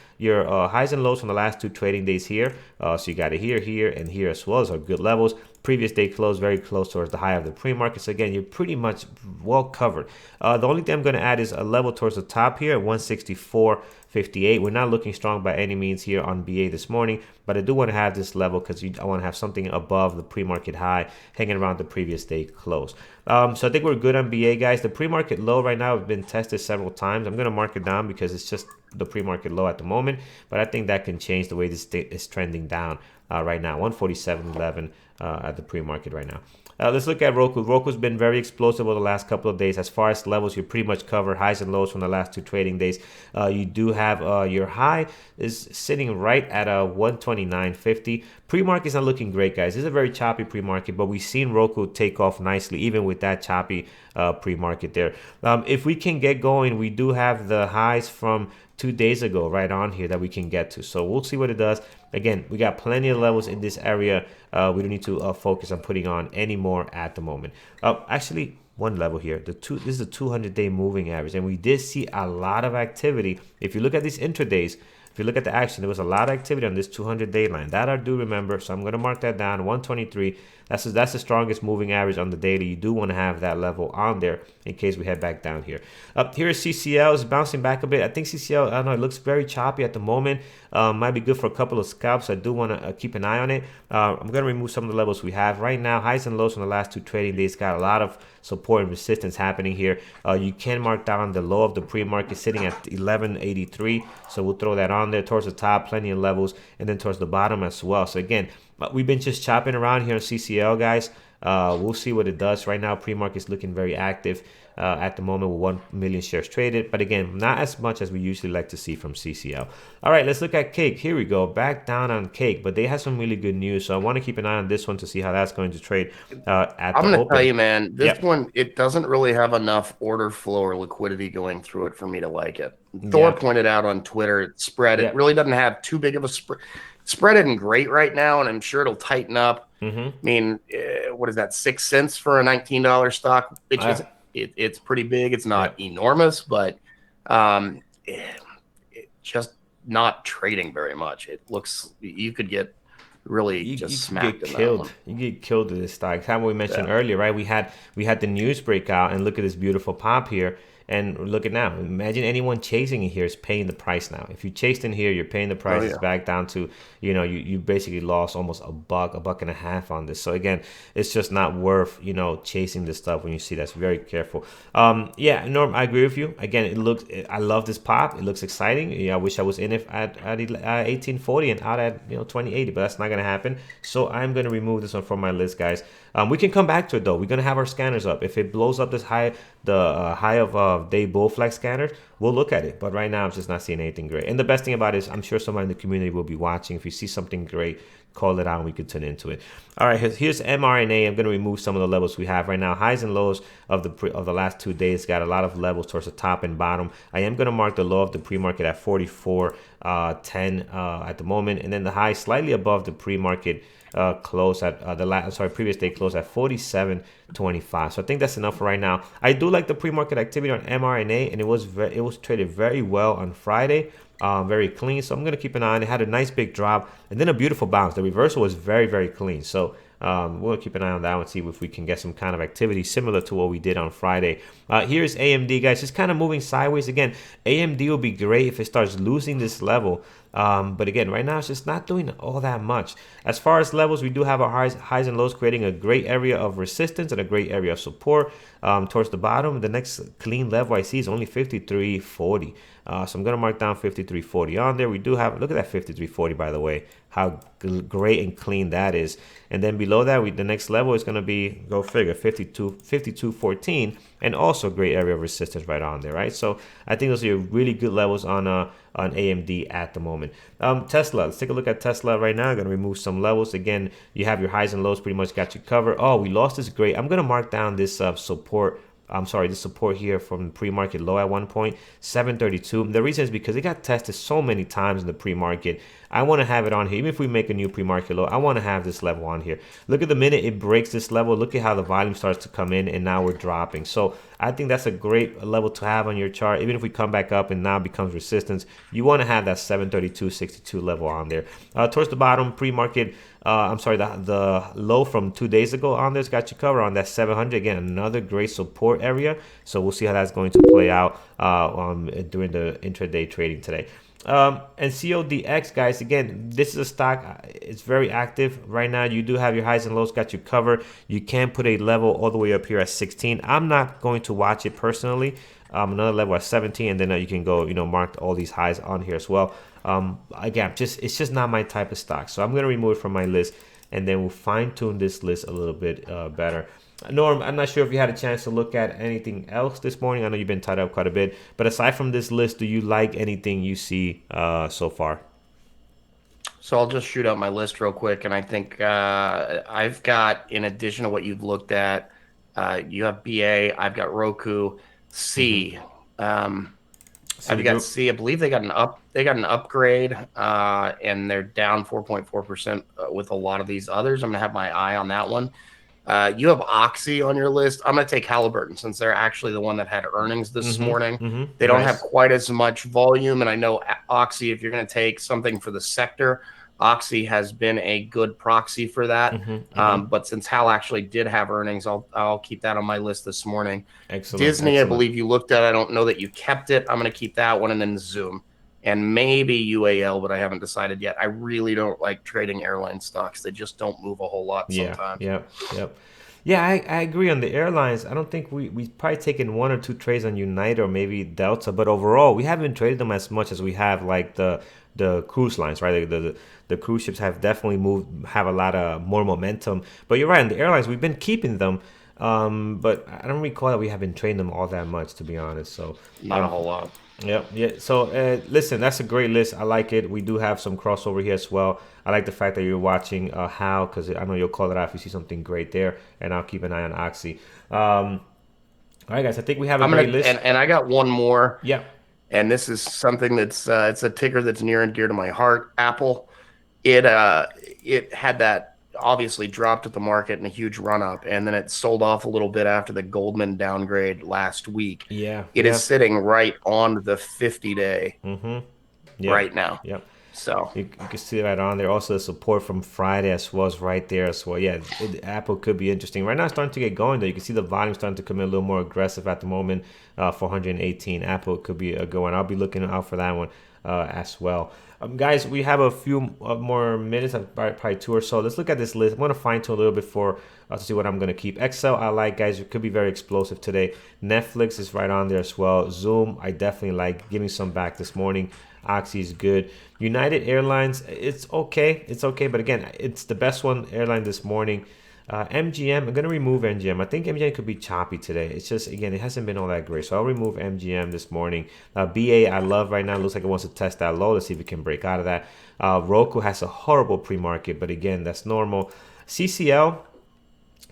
lows from the last 2 trading days here. So you got it here, and here as well. Those are good levels. Previous day close very close towards the high of the pre-market. So again, you're pretty much well covered. The only thing I'm going to add is a level towards the top here at 164.58. We're not looking strong by any means here on BA this morning, but I do want to have this level because I want to have something above the pre-market high hanging around the previous day close. So I think we're good on BA, guys. The pre-market low right now has been tested several times. I'm going to mark it down because it's just the pre-market low at the moment, but I think that can change the way this is trending down right now. 147.11 at the pre-market right now. Let's look at Roku. Roku's been very explosive over the last couple of days. As far as levels, you pretty much cover highs and lows from the last 2 trading days. You do have your high is sitting right at 129.50. Pre-market's not looking great, guys. This is a very choppy pre-market, but we've seen Roku take off nicely, even with that choppy pre-market there. If we can get going, we do have the highs from 2 days ago right on here that we can get to. So we'll see what it does. Again, we got plenty of levels in this area. We don't need to focus on putting on any more at the moment. Actually, one level here. This is the 200-day moving average, and we did see a lot of activity. If you look at these intradays, if you look at the action, there was a lot of activity on this 200-day line. That I do remember, so I'm going to mark that down. 123. That's the strongest moving average on the daily. You do want to have that level on there in case we head back down here. Here is CCL. It's bouncing back a bit. I think CCL, I don't know, it looks very choppy at the moment. Might be good for a couple of scalps. I do want to keep an eye on it. I'm going to remove some of the levels we have right now. Highs and lows from the last 2 trading days got a lot of support and resistance happening here. You can mark down the low of the pre-market sitting at 1183. So we'll throw that on there towards the top, plenty of levels, and then towards the bottom as well. So again, we've been just chopping around here on CCL, guys. We'll see what it does. Right now, pre-market's looking very active at the moment with 1 million shares traded. But again, not as much as we usually like to see from CCL. All right, let's look at Cake. Here we go. Back down on Cake. But they have some really good news. So I want to keep an eye on this one to see how that's going to trade I'm going to tell you, man, this one, it doesn't really have enough order flow or liquidity going through it for me to like it. Thor pointed out on Twitter, spread. It really doesn't have too big of a spread. Spread isn't great right now, and I'm sure it'll tighten up. I mean, what is that, 6 cents for a $19 stock? It's pretty big. It's not enormous, but just not trading very much. It looks, you could get really smacked in that one. You get killed with this stock. How we mentioned earlier, right? We had the news breakout, and look at this beautiful pop here. And look at now. Imagine anyone chasing in here is paying the price now. If you chased in here, you're paying the price. It's back down to, you basically lost almost a buck and a half on this. So again, it's just not worth, chasing this stuff when you see that. So very careful. Norm, I agree with you. Again, I love this pop. It looks exciting. I wish I was in it at 1840 and out at 2080, but that's not going to happen. So I'm going to remove this one from my list, guys. We can come back to it though. We're going to have our scanners up. If it blows up this high, the high of day bull flag scanners, we'll look at it. But right now, I'm just not seeing anything great. And the best thing about it is I'm sure somebody in the community will be watching. If you see something great, call it out and we could turn into it. All right, here's Mrna. I'm going to remove some of the levels we have right now. Highs and lows of the last 2 days got a lot of levels towards the top and bottom. I am going to mark the low of the pre-market at 44.10 at the moment, and then the high slightly above the pre-market close at previous day close at 47.25. So I think that's enough for right now. I do like the pre-market activity on Mrna, and it was traded very well on Friday. Very clean, so I'm going to keep an eye on it. It had a nice big drop and then a beautiful bounce. The reversal was very, very clean, so we'll keep an eye on that one, see if we can get some kind of activity similar to what we did on Friday. Here's AMD, guys, just kind of moving sideways. Again, AMD will be great if it starts losing this level But again, right now it's just not doing all that much. As far as levels, we do have our highs and lows, creating a great area of resistance and a great area of support. Towards the bottom, the next clean level I see is only 53.40. So I'm going to mark down 53.40 on there. We do have, look at that 53.40, by the way, how great and clean that is. And then below that, the next level is going to be, go figure, 52.14, and also a great area of resistance right on there, right? So I think those are really good levels on AMD at the moment. Tesla, let's take a look at Tesla right now. I'm going to remove some levels. Again, you have your highs and lows pretty much got you covered. Oh, we lost this great. I'm going to mark down this support. This support here from pre-market low at one point, 732. The reason is because it got tested so many times in the pre-market. I want to have it on here. Even if we make a new pre-market low, I want to have this level on here. Look at the minute it breaks this level. Look at how the volume starts to come in, and now we're dropping. So I think that's a great level to have on your chart. Even if we come back up and now becomes resistance, you want to have that 732.62 level on there. Towards the bottom, pre-market, the low from 2 days ago on this got you covered on that 700. Again, another great support area. So we'll see how that's going to play out during the intraday trading today. And CODX, guys, again, this is a stock. It's very active right now. You do have your highs and lows got you covered. You can put a level all the way up here at 16. I'm not going to watch it personally. Another level at 17, and then you can go, mark all these highs on here as well. Again, it's just not my type of stock. So I'm going to remove it from my list, and then we'll fine tune this list a little bit better. Norm, I'm not sure if you had a chance to look at anything else this morning. I know you've been tied up quite a bit, but aside from this list, do you like anything you see so far? So I'll just shoot out my list real quick, and I think I've got, in addition to what you've looked at, you have BA, I've got Roku, C. I've got C. I believe they got an upgrade, and they're down 4.4% with a lot of these others. I'm gonna have my eye on that one. You have Oxy on your list. I'm going to take Halliburton since they're actually the one that had earnings this morning. They don't have quite as much volume. And I know Oxy, if you're going to take something for the sector, Oxy has been a good proxy for that. But since Hal actually did have earnings, I'll keep that on my list this morning. Excellent. Disney, I believe you looked at. I don't know that you kept it. I'm going to keep that one, and then Zoom. And maybe UAL, but I haven't decided yet. I really don't like trading airline stocks. They just don't move a whole lot sometimes. Yeah, I agree on the airlines. I don't think we've probably taken one or two trades on United or maybe Delta, but overall, we haven't traded them as much as we have like the cruise lines, right? The cruise ships have definitely have a lot of more momentum. But you're right, on the airlines, we've been keeping them. But I don't recall that we have been trading them all that much, to be honest. So not a whole lot. Yeah. So listen, that's a great list. I like it. We do have some crossover here as well. I like the fact that you're watching How, because I know you'll call it out if you see something great there, and I'll keep an eye on Oxy. All right, guys. I think we have a great list. And I got one more. Yeah. And this is something that's it's a ticker that's near and dear to my heart. Apple. It had that obviously dropped at the market in a huge run up, and then it sold off a little bit after the Goldman downgrade last week. It is sitting right on the 50-day right now. So you can see right on there. Also, the support from Friday as well is right there as well. Yeah, Apple could be interesting. Right now, it's starting to get going, though. You can see the volume starting to come in a little more aggressive at the moment. 418. Apple could be a good one. I'll be looking out for that one as well. Guys, we have a few more minutes, probably two or so. Let's look at this list. I'm going to fine tune a little bit to see what I'm going to keep. Excel, I like, guys. It could be very explosive today. Netflix is right on there as well. Zoom, I definitely like. Giving some back this morning. Oxy is good. United Airlines, it's okay. But again, it's the best one airline this morning. MGM, I'm going to remove MGM. I think MGM could be choppy today. It's just, again, it hasn't been all that great. So I'll remove MGM this morning. BA, I love right now. Looks like it wants to test that low. Let's see if it can break out of that. Roku has a horrible pre-market, but again, that's normal. CCL,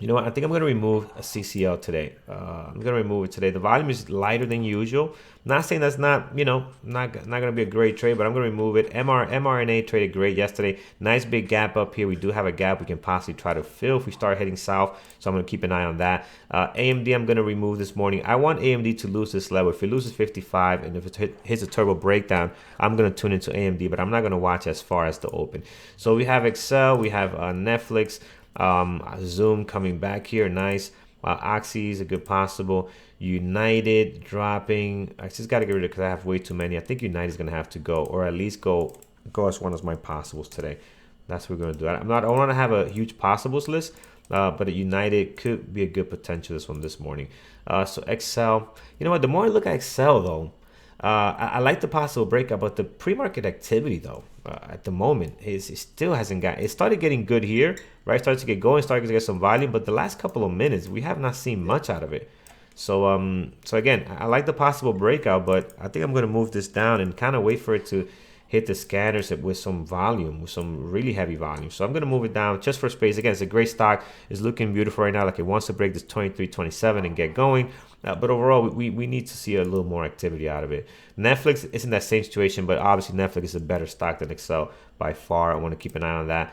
you know what? I think I'm going to remove a CCL today. I'm going to remove it today. The volume is lighter than usual. Not saying that's not going to be a great trade, but I'm going to remove it. Mrna traded great yesterday. Nice big gap up here. We do have a gap we can possibly try to fill if we start heading south. So I'm going to keep an eye on that. AMD, I'm going to remove this morning. I want AMD to lose this level. If it loses 55 and if it hits a turbo breakdown, I'm going to tune into AMD, but I'm not going to watch as far as the open. So we have Excel. We have Netflix. Zoom coming back here, nice. Oxy is a good possible. United dropping. I just got to get rid of it because I have way too many. I think United is going to have to go, or at least go go as one of my possibles today. That's what we're gonna do. I don't want to have a huge possibles list, but a United could be a good potential this one this morning. So Excel, you know what? The more I look at Excel though, I like the possible breakout, but the pre-market activity though, at the moment is it still hasn't got. It started getting good here, right? Started to get going, started to get some volume, but the last couple of minutes we have not seen much out of it. So again, I like the possible breakout, but I think I'm gonna move this down and kind of wait for it to hit the scanners with some volume, with some really heavy volume. So I'm gonna move it down just for space. Again, it's a great stock. It's looking beautiful right now. Like it wants to break this 23.27 and get going. But overall, we need to see a little more activity out of it. Netflix is in that same situation, but obviously Netflix is a better stock than Excel by far. I want to keep an eye on that.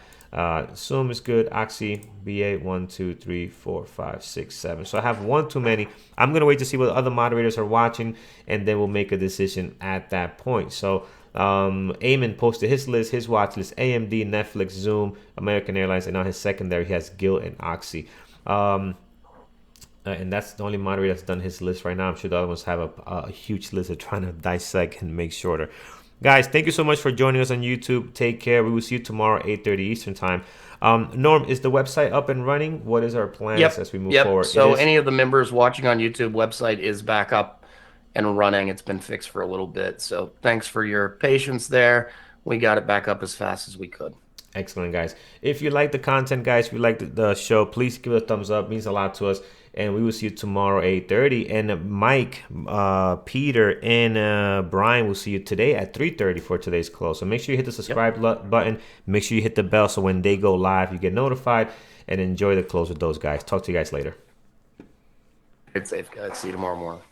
Zoom is good. Oxy, BA, 1, 2, 3, 4, 5, 6, 7. So I have one too many. I'm going to wait to see what other moderators are watching, and then we'll make a decision at that point. So Eamon posted his list, his watch list: AMD, Netflix, Zoom, American Airlines, and on his secondary he has Gilt and Oxy. And that's the only moderator that's done his list right now. I'm sure the other ones have a huge list of trying to dissect and make shorter. Guys, thank you so much for joining us on YouTube. Take care. We will see you tomorrow, 8:30 Eastern time. Norm, is the website up and running? What is our plans as we move forward? So any of the members watching on YouTube, website is back up and running. It's been fixed for a little bit. So thanks for your patience there. We got it back up as fast as we could. Excellent, guys. If you like the content, guys, if you like the show, please give it a thumbs up. It means a lot to us. And we will see you tomorrow, 8:30. And Mike, Peter, and Brian will see you today at 3:30 for today's close. So make sure you hit the subscribe button. Make sure you hit the bell so when they go live, you get notified. And enjoy the close with those guys. Talk to you guys later. It's safe, guys. See you tomorrow morning.